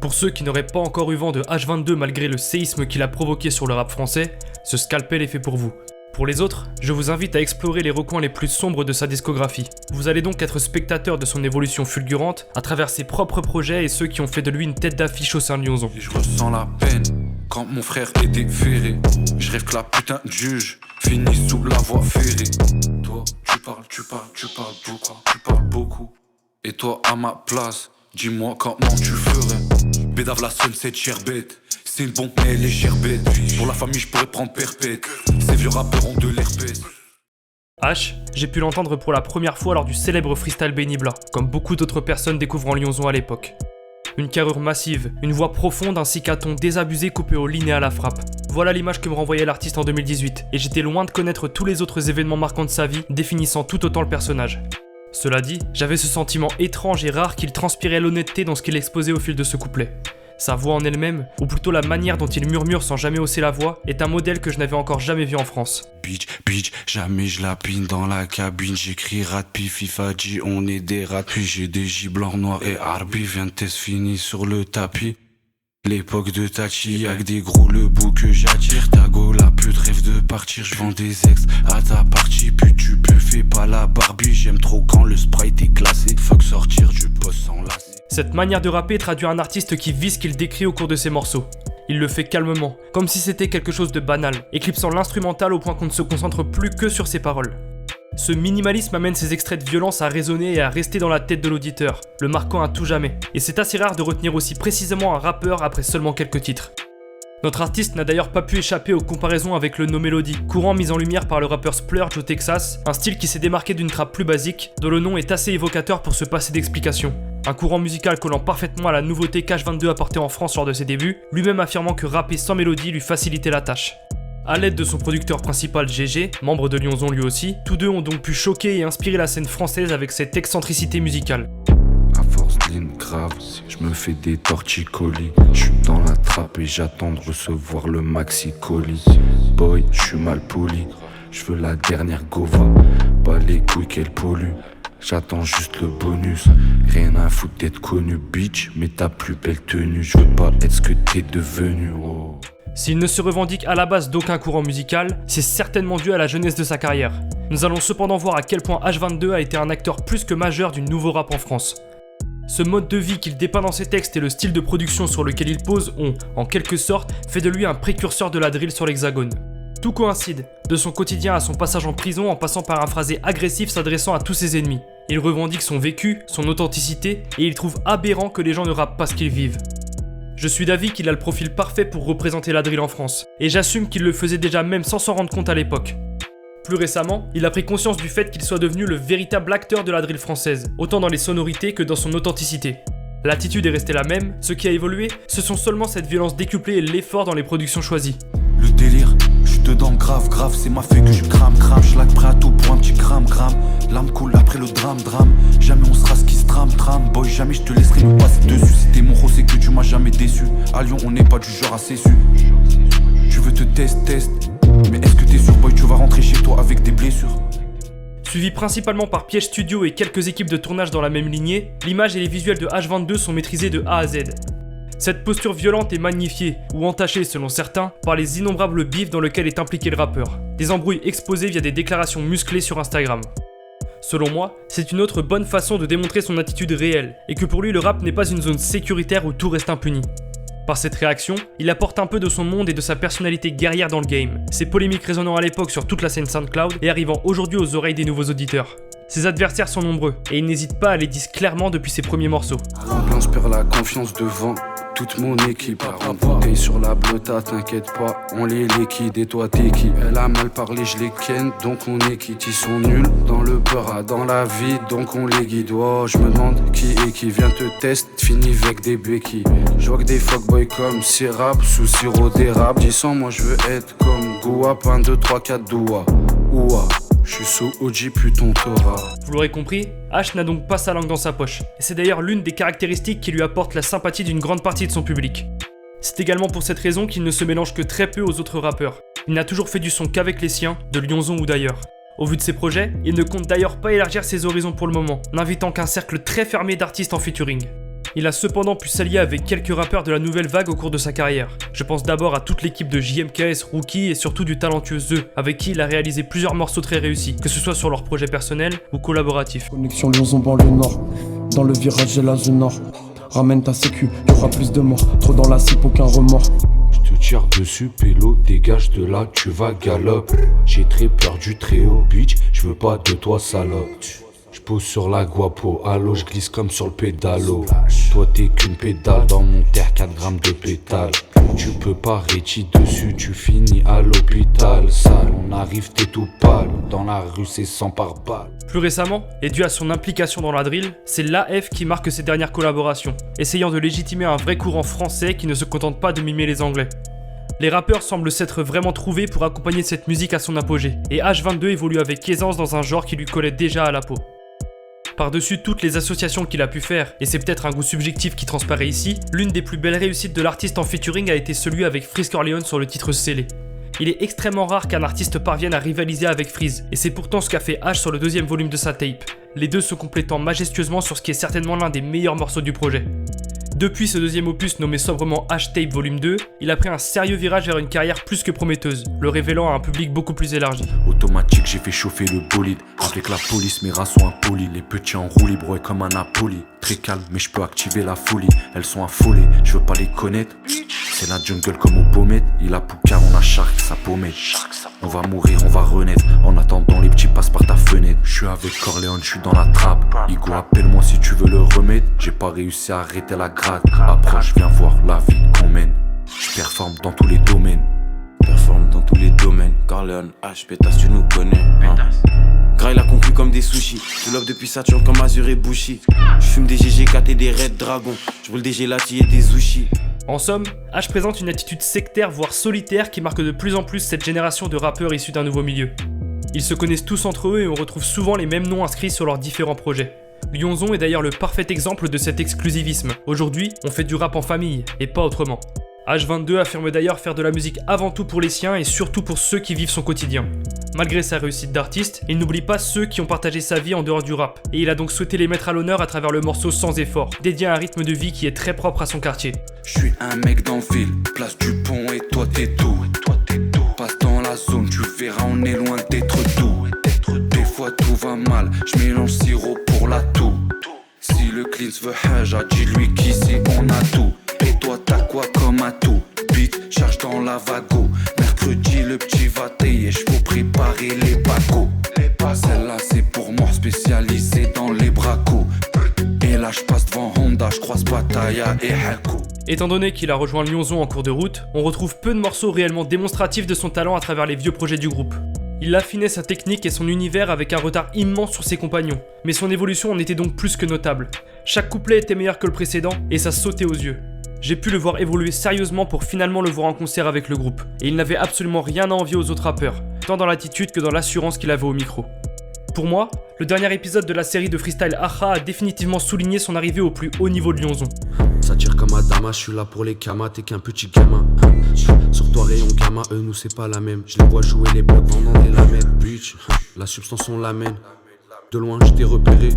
Pour ceux qui n'auraient pas encore eu vent de H22 malgré le séisme qu'il a provoqué sur le rap français, ce scalpel est fait pour vous. Pour les autres, je vous invite à explorer les recoins les plus sombres de sa discographie. Vous allez donc être spectateur de son évolution fulgurante à travers ses propres projets et ceux qui ont fait de lui une tête d'affiche au sein de Lyonzon. Et je ressens la peine quand mon frère est déféré. Je rêve que la putain de juge finisse sous la voie ferrée. Toi, tu parles beaucoup. Et toi, à ma place, dis-moi comment tu ferais. Bédave la sunset, chère bête. C'est une bombe, mais elle est chère bête. Pour la famille, je pourrais prendre perpète. Ces vieux rappeurs ont de l'herpès. H, j'ai pu l'entendre pour la première fois lors du célèbre freestyle Benibla, comme beaucoup d'autres personnes découvrant Lyonzon à l'époque. Une carrure massive, une voix profonde ainsi qu'un ton désabusé coupé aux lignes et à la frappe. Voilà l'image que me renvoyait l'artiste en 2018, et j'étais loin de connaître tous les autres événements marquants de sa vie, définissant tout autant le personnage. Cela dit, j'avais ce sentiment étrange et rare qu'il transpirait l'honnêteté dans ce qu'il exposait au fil de ce couplet. Sa voix en elle-même, ou plutôt la manière dont il murmure sans jamais hausser la voix, est un modèle que je n'avais encore jamais vu en France. Bitch, jamais je lapine dans la cabine. J'écris rat, puis FIFA dit on est des rats. Puis j'ai des gibelans noirs et Arbi vient de test fini sur le tapis. L'époque de Tachi, y'a que des gros le bout que j'attire. Ta go la pute rêve de partir, je vends des ex à ta partie. Puis tu peux fais pas la Barbie, j'aime trop quand le sprite est glacé. Fuck sortir du poste sans lacet. Cette manière de rapper traduit un artiste qui vit ce qu'il décrit au cours de ses morceaux. Il le fait calmement, comme si c'était quelque chose de banal, éclipsant l'instrumental au point qu'on ne se concentre plus que sur ses paroles. Ce minimalisme amène ses extraits de violence à résonner et à rester dans la tête de l'auditeur, le marquant à tout jamais. Et c'est assez rare de retenir aussi précisément un rappeur après seulement quelques titres. Notre artiste n'a d'ailleurs pas pu échapper aux comparaisons avec le No Melody, courant mis en lumière par le rappeur Splurge au Texas, un style qui s'est démarqué d'une trappe plus basique, dont le nom est assez évocateur pour se passer d'explications. Un courant musical collant parfaitement à la nouveauté qu'H22 apportait en France lors de ses débuts, lui-même affirmant que rapper sans mélodie lui facilitait la tâche. A l'aide de son producteur principal GG, membre de Lyonzon lui aussi, tous deux ont donc pu choquer et inspirer la scène française avec cette excentricité musicale. À force d'line grave, je me fais des torticolis. Je suis dans la trappe et j'attends de recevoir le maxi colis. Boy, je suis mal poli, je veux la dernière gova. Pas les couilles qu'elle pollue, j'attends juste le bonus. Rien à foutre d'être connu, bitch, mais ta plus belle tenue. Je veux pas être ce que t'es devenu, oh. S'il ne se revendique à la base d'aucun courant musical, c'est certainement dû à la jeunesse de sa carrière. Nous allons cependant voir à quel point H22 a été un acteur plus que majeur du nouveau rap en France. Ce mode de vie qu'il dépeint dans ses textes et le style de production sur lequel il pose ont, en quelque sorte, fait de lui un précurseur de la drill sur l'Hexagone. Tout coïncide, de son quotidien à son passage en prison en passant par un phrasé agressif s'adressant à tous ses ennemis. Il revendique son vécu, son authenticité, et il trouve aberrant que les gens ne rappent pas ce qu'ils vivent. Je suis d'avis qu'il a le profil parfait pour représenter la drill en France, et j'assume qu'il le faisait déjà même sans s'en rendre compte à l'époque. Plus récemment, il a pris conscience du fait qu'il soit devenu le véritable acteur de la drill française, autant dans les sonorités que dans son authenticité. L'attitude est restée la même, ce qui a évolué, ce sont seulement cette violence décuplée et l'effort dans les productions choisies. Le délire, je suis dedans grave, c'est ma feuille que je crame, je laque prêt à tout pour un petit gramme. L'âme coule après le drame, jamais on sera ce qui se trame, boy, jamais je te laisserai me passer dessus. Si t'es mon rose, c'est que tu m'as jamais déçu. À Lyon, on n'est pas du genre à s'essu. Tu veux te test, mais est-ce que t'es sûr, boy, tu vas rentrer chez toi avec des blessures? Suivi principalement par Piège Studio et quelques équipes de tournage dans la même lignée, l'image et les visuels de H22 sont maîtrisés de A à Z. Cette posture violente est magnifiée, ou entachée selon certains, par les innombrables bifs dans lesquels est impliqué le rappeur. Des embrouilles exposées via des déclarations musclées sur Instagram. Selon moi, c'est une autre bonne façon de démontrer son attitude réelle, et que pour lui le rap n'est pas une zone sécuritaire où tout reste impuni. Par cette réaction, il apporte un peu de son monde et de sa personnalité guerrière dans le game, ses polémiques résonnant à l'époque sur toute la scène SoundCloud et arrivant aujourd'hui aux oreilles des nouveaux auditeurs. Ses adversaires sont nombreux, et il n'hésite pas à les dire clairement depuis ses premiers morceaux. L'ambiance perd la confiance devant toute mon équipe. La bouteille sur la blota, t'inquiète pas, on les liquide et toi t'es qui? Elle a mal parlé, je les ken, donc on est quitte. Ils sont nuls dans le peur, dans la vie, donc on les guide. Oh, je me demande qui est qui vient te test, fini avec des béquilles. Je vois que des fuckboys comme Sirap, sous sirop d'érable. Disant moi je veux être comme Gouap, 1, 2, 3, 4, Doua. Ouah. Je suis sous OG putain Torah. Vous l'aurez compris, H n'a donc pas sa langue dans sa poche. Et c'est d'ailleurs l'une des caractéristiques qui lui apporte la sympathie d'une grande partie de son public. C'est également pour cette raison qu'il ne se mélange que très peu aux autres rappeurs. Il n'a toujours fait du son qu'avec les siens, de Lyonzon ou d'ailleurs. Au vu de ses projets, il ne compte d'ailleurs pas élargir ses horizons pour le moment, n'invitant qu'un cercle très fermé d'artistes en featuring. il a cependant pu s'allier avec quelques rappeurs de la nouvelle vague au cours de sa carrière. Je pense d'abord à toute l'équipe de JMKS, Rookie et surtout du talentueux The, avec qui il a réalisé plusieurs morceaux très réussis, que ce soit sur leur projet personnel ou collaboratif. Connexion Lyon banlieue nord, dans le virage de la zone nord. Ramène ta sécu, y'aura plus de morts, trop dans la cible, aucun remords. Je te tire dessus, pélo, dégage de là, tu vas galop. J'ai très peur du très haut, bitch, je veux pas de toi salope. Je pose sur la guapo, allô, je glisse comme sur le pédalo. Toi t'es qu'une pédale, dans mon terre 4 grammes de pétale. Tu peux pas réti dessus, tu finis à l'hôpital. Sale, on arrive, t'es tout pâle, dans la rue c'est 100 par balle. Plus récemment, et dû à son implication dans la drill, c'est l'AF qui marque ses dernières collaborations, essayant de légitimer un vrai courant français qui ne se contente pas de mimer les anglais. Les rappeurs semblent s'être vraiment trouvés pour accompagner cette musique à son apogée, et H22 évolue avec aisance dans un genre qui lui collait déjà à la peau. Par-dessus toutes les associations qu'il a pu faire, et c'est peut-être un goût subjectif qui transparaît ici, l'une des plus belles réussites de l'artiste en featuring a été celui avec Freeze Corleone sur le titre Scellé. Il est extrêmement rare qu'un artiste parvienne à rivaliser avec Freeze, et c'est pourtant ce qu'a fait H sur le deuxième volume de sa tape, les deux se complétant majestueusement sur ce qui est certainement l'un des meilleurs morceaux du projet. Depuis ce deuxième opus nommé sobrement H-Tape Volume 2, il a pris un sérieux virage vers une carrière plus que prometteuse, le révélant à un public beaucoup plus élargi. Automatique, j'ai fait chauffer le bolide. Avec la police, mes rats sont impolis. Les petits en roue libre, ouais, comme un Napoli. Très calme, mais je peux activer la folie. Elles sont affolées, je veux pas les connaître. C'est la jungle comme au Baumet. Il a Pouka, on a Shark, sa pommette. On va mourir, on va renaître. En attendant, les petits passent par ta fenêtre. Je suis avec Corleone, je suis dans la trappe. Igo, appelle-moi si tu veux le remettre. J'ai pas réussi à arrêter la grade. Approche, viens voir la vie qu'on mène. Je performe dans tous les domaines. Corleone, H, pétasse, tu nous connais. Hein. Gras, il a conclu comme des sushis. Je love depuis Saturne comme Azure et Bushi. Je fume des GG4 et des Red Dragon. Je brûle des Gelati et des Sushi. En somme, H présente une attitude sectaire voire solitaire qui marque de plus en plus cette génération de rappeurs issus d'un nouveau milieu. Ils se connaissent tous entre eux et on retrouve souvent les mêmes noms inscrits sur leurs différents projets. Lyonzon est d'ailleurs le parfait exemple de cet exclusivisme. Aujourd'hui, on fait du rap en famille, et pas autrement. H22 affirme d'ailleurs faire de la musique avant tout pour les siens et surtout pour ceux qui vivent son quotidien. Malgré sa réussite d'artiste, il n'oublie pas ceux qui ont partagé sa vie en dehors du rap, et il a donc souhaité les mettre à l'honneur à travers le morceau Sans effort, dédié à un rythme de vie qui est très propre à son quartier. Je suis un mec d'Anville, place du pont et toi t'es tout. Passe dans la zone, tu verras on est loin d'être doux. Des fois tout va mal, je mélange sirop pour la toux. Si le cleans veut haja, dis-lui qu'ici on a tout. Et toi t'as quoi comme atout? Beat, charge dans la vago. Mercredi le petit va tailler, j'vaux préparer les pacos. Celle-là c'est pour moi, spécialisé dans les bracos. Et là j'passe devant Honda, j'croise Pattaya et Hako. Étant donné qu'il a rejoint Lyonzon en cours de route, on retrouve peu de morceaux réellement démonstratifs de son talent à travers les vieux projets du groupe. Il affinait sa technique et son univers avec un retard immense sur ses compagnons, mais son évolution en était donc plus que notable. Chaque couplet était meilleur que le précédent et ça sautait aux yeux. J'ai pu le voir évoluer sérieusement pour finalement le voir en concert avec le groupe, et il n'avait absolument rien à envier aux autres rappeurs, tant dans l'attitude que dans l'assurance qu'il avait au micro. Pour moi, le dernier épisode de la série de freestyle Aha a définitivement souligné son arrivée au plus haut niveau de Lyonzon. Ça tire comme Adama, je suis là pour les kamas, t'es qu'un petit gamin. Sur toi rayon gamma, eux nous c'est pas la même. Je les vois jouer les blocs vendant des lamelles. Bitch, la substance on l'amène. De loin je t'ai repéré.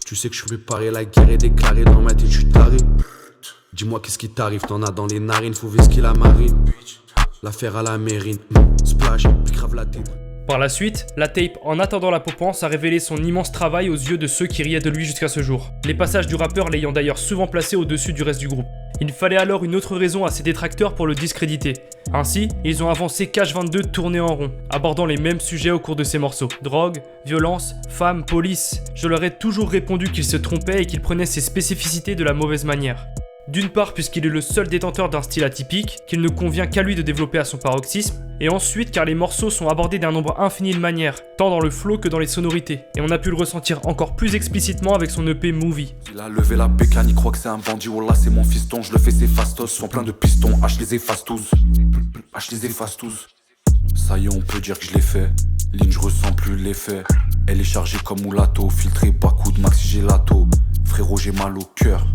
Tu sais que je suis préparé, la guerre est déclarée dans ma tête, je suis taré. Dis-moi qu'est-ce qui t'arrive, t'en as dans les narines, faut visquer la marine. L'affaire à la mérine, splash, puis grave la tête. Par la suite, la tape En attendant la popance a révélé son immense travail aux yeux de ceux qui riaient de lui jusqu'à ce jour. Les passages du rappeur l'ayant d'ailleurs souvent placé au-dessus du reste du groupe. Il fallait alors une autre raison à ses détracteurs pour le discréditer. Ainsi, ils ont avancé qu'H22 tournait en rond, abordant les mêmes sujets au cours de ses morceaux. Drogue, violence, femmes, police. Je leur ai toujours répondu qu'il se trompait et qu'il prenait ses spécificités de la mauvaise manière. D'une part puisqu'il est le seul détenteur d'un style atypique, qu'il ne convient qu'à lui de développer à son paroxysme, et ensuite car les morceaux sont abordés d'un nombre infini de manières, tant dans le flow que dans les sonorités, et on a pu le ressentir encore plus explicitement avec son EP Movie. Il a levé la bécane, il croit que c'est un bandit, oh là c'est mon fiston, je le fais ses fastos, sont pleins de pistons, H les efface tous, H les efface tous. Ça y est on peut dire que je l'ai fait, ligne je ressens plus l'effet, elle est chargée comme Moulato, filtré Bakou de Maxi Gelato, frérot j'ai mal au cœur.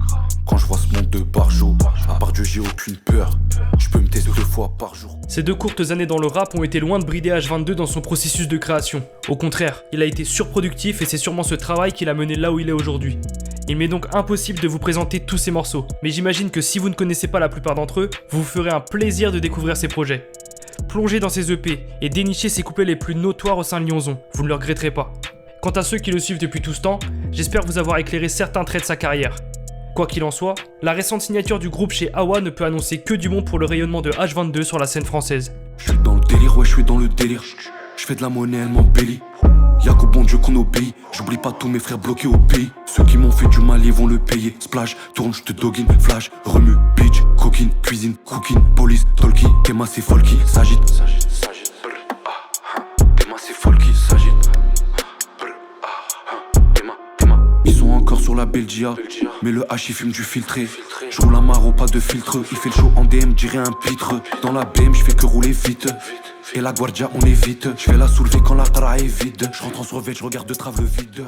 Quand je vois ce monde de barjo, à part Dieu j'ai aucune peur. Je peux me tester 2 fois par jour. Ces 2 courtes années dans le rap ont été loin de brider H22 dans son processus de création. Au contraire, il a été surproductif et c'est sûrement ce travail qui l'a mené là où il est aujourd'hui. Il m'est donc impossible de vous présenter tous ces morceaux, mais j'imagine que si vous ne connaissez pas la plupart d'entre eux, vous vous ferez un plaisir de découvrir ces projets. Plongez dans ces EP et dénichez ces couplets les plus notoires au sein de Lyonzon, vous ne le regretterez pas. Quant à ceux qui le suivent depuis tout ce temps, j'espère vous avoir éclairé certains traits de sa carrière. Quoi qu'il en soit, la récente signature du groupe chez Awa ne peut annoncer que du bon pour le rayonnement de H22 sur la scène française. Je suis dans le délire, ouais, je suis dans le délire. Je fais de la monnaie, elle m'embellit. Y'a qu'au bon Dieu qu'on obéit. J'oublie pas tous mes frères bloqués au pays. Ceux qui m'ont fait du mal, ils vont le payer. Splash, tourne, j'te doggine, flash, remue, bitch, coquine, cuisine, cooking, police, talkie, Kema c'est folky, s'agite. Kema c'est folky, s'agite. Ils sont encore sur la Belgia, mais le H il fume du filtré. Je roule un maro, pas de filtre. Il fait le show en DM, dirait un pitre. Dans la BM, je fais que rouler vite. Et la guardia on évite. Je fais la soulever quand la tra est vide. Je rentre en survêt, je regarde de trave le vide.